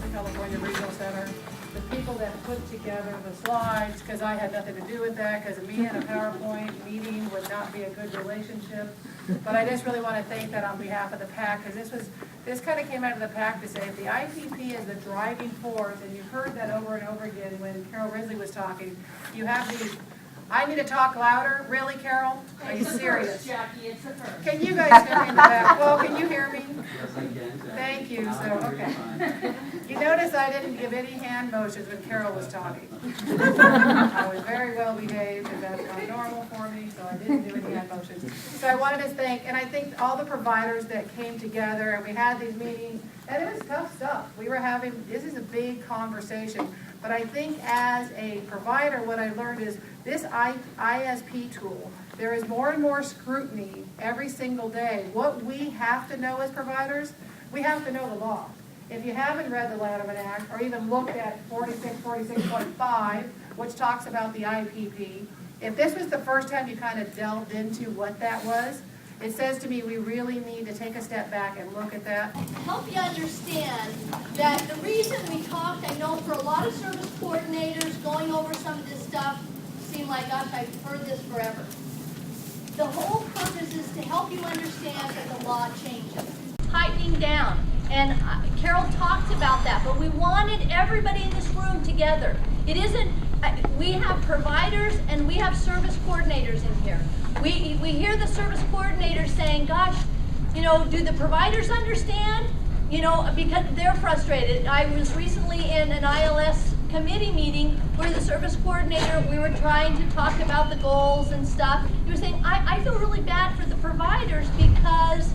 the California Regional Center, the people that put together the slides, because I had nothing to do with that, because me and a PowerPoint meeting would not be a good relationship. But I just really want to thank that on behalf of the PAC, because this kind of came out of the PAC to say if the IPP is the driving force, and you've heard that over and over again when Carol Risley was talking, you have these, I need to talk louder? Really, Carol? Are you serious? Jackie, it's a first. Can you guys hear me in the back? Well, can you hear me? Yes, I can. Thank you, so, okay. You notice I didn't give any hand motions when Carol was talking. I was very well behaved, and that's not normal for me, so I didn't do any hand motions. So I wanted to thank, and I think all the providers that came together, and we had these meetings, and it was tough stuff. We were having, this is a big conversation, but I think as a provider, what I learned is this ISP tool, there is more and more scrutiny every single day. What we have to know as providers, we have to know the law. If you haven't read the Lanham Act or even looked at 46.5, which talks about the IPP, if this was the first time you kind of delved into what that was, it says to me we really need to take a step back and look at that. Help you understand that the reason we talked, I know for a lot of service coordinators going over some of this stuff, seem like, gosh, I've heard this forever. The whole purpose is to help you understand that the law changes. Tightening down. And Carol talked about that, but we wanted everybody in this room together. It isn't, we have providers and we have service coordinators in here. We hear the service coordinators saying, gosh, you know, do the providers understand? You know, because they're frustrated. I was recently in an ILS committee meeting where the service coordinator, we were trying to talk about the goals and stuff. He was saying, I feel really bad for the providers because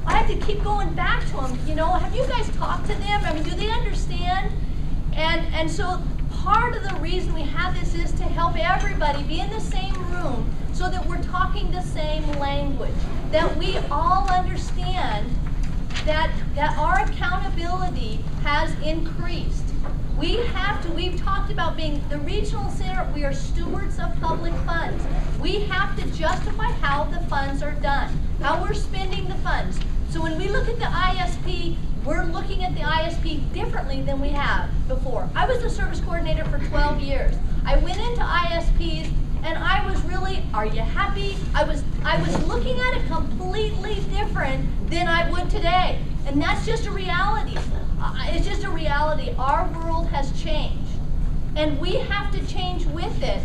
I have to keep going back to them. You know, have you guys talked to them? I mean, do they understand? And so part of the reason we have this is to help everybody be in the same room so that we're talking the same language, that we all understand that our accountability has increased. We've talked about being the regional center, we are stewards of public funds. We have to justify how the funds are done, how we're spending the funds. So when we look at the ISP, we're looking at the ISP differently than we have before. I was a service coordinator for 12 years. I went into ISPs and I was really, are you happy? I was looking at it completely different than I would today. And that's just a reality. It's just a reality. Our world has changed. And we have to change with it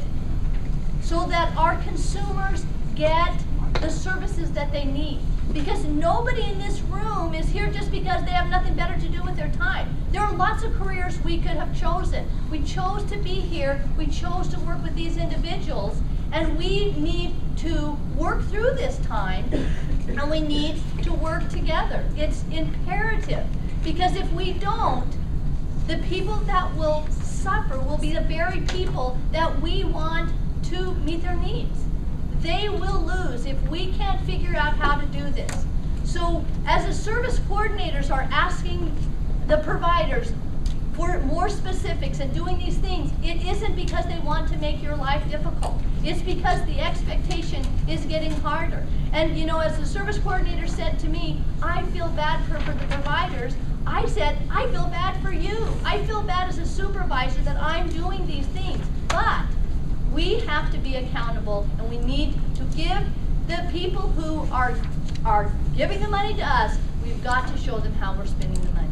so that our consumers get the services that they need. Because nobody in this room is here just because they have nothing better to do with their time. There are lots of careers we could have chosen. We chose to be here. We chose to work with these individuals. And we need to work through this time. And we need to work together. It's imperative. Because if we don't, the people that will suffer will be the very people that we want to meet their needs. They will lose if we can't figure out how to do this. So as the service coordinators are asking the providers for more specifics and doing these things, it isn't because they want to make your life difficult. It's because the expectation is getting harder. And you know, as the service coordinator said to me, I feel bad for the providers. I said, I feel bad for you. I feel bad as a supervisor that I'm doing these things. But we have to be accountable, and we need to give the people who are giving the money to us, we've got to show them how we're spending the money.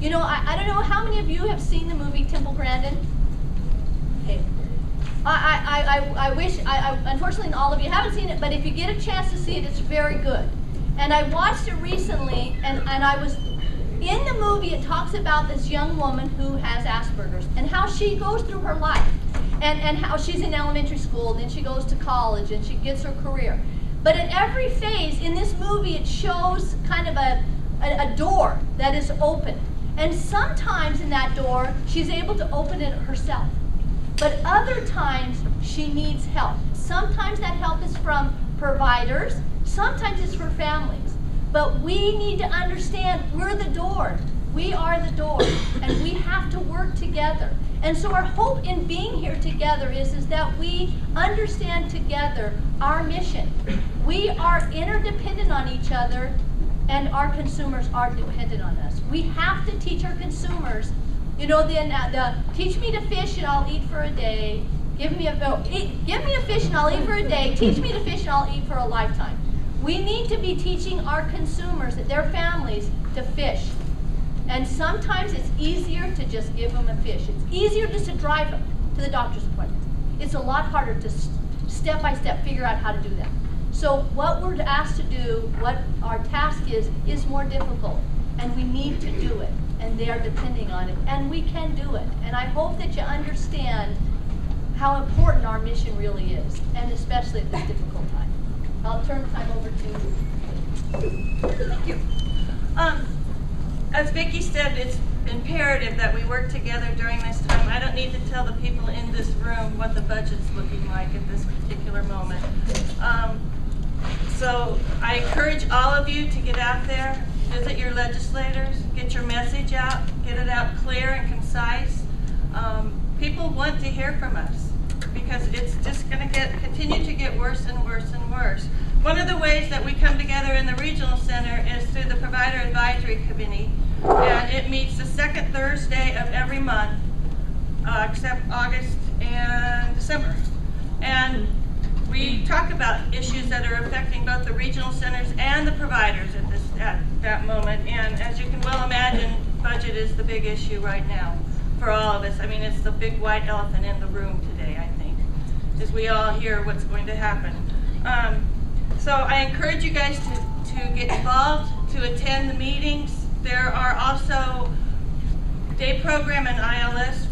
You know, I don't know how many of you have seen the movie Temple Grandin? Okay. I wish, unfortunately all of you haven't seen it, but if you get a chance to see it, it's very good. And I watched it recently, and I was, in the movie it talks about this young woman who has Asperger's, and how she goes through her life. And how she's in elementary school, then she goes to college, and she gets her career. But at every phase in this movie, it shows kind of a door that is open. And sometimes in that door, she's able to open it herself. But other times, she needs help. Sometimes that help is from providers, sometimes it's for families. But we need to understand we're the door. We are the door, and we have to work together. And so our hope in being here together is that we understand together our mission. We are interdependent on each other, and our consumers are dependent on us. We have to teach our consumers You know, the teach me to fish and I'll eat for a day. Give me a fish and I'll eat for a day. Teach me to fish and I'll eat for a lifetime. We need to be teaching our consumers, their families, to fish. And sometimes it's easier to just give them a fish. It's easier just to drive them to the doctor's appointment. It's a lot harder to step by step figure out how to do that. So what we're asked to do, what our task is more difficult. And we need to do it. And they are depending on it. And we can do it. And I hope that you understand how important our mission really is. And especially at this difficult time. I'll turn time over to you. Thank you. As Vicki said, it's imperative that we work together during this time. I don't need to tell the people in this room what the budget's looking like at this particular moment. So I encourage all of you to get out there, visit your legislators, get your message out, get it out clear and concise. People want to hear from us because it's just going to continue to get worse and worse and worse. One of the ways that we come together in the regional center is through the Provider Advisory Committee, and it meets the second Thursday of every month, except August and December. And we talk about issues that are affecting both the regional centers and the providers at that moment. And as you can well imagine, budget is the big issue right now for all of us. I mean, it's the big white elephant in the room today, I think, as we all hear what's going to happen. So I encourage you guys to get involved, to attend the meetings. There are also day program and ILS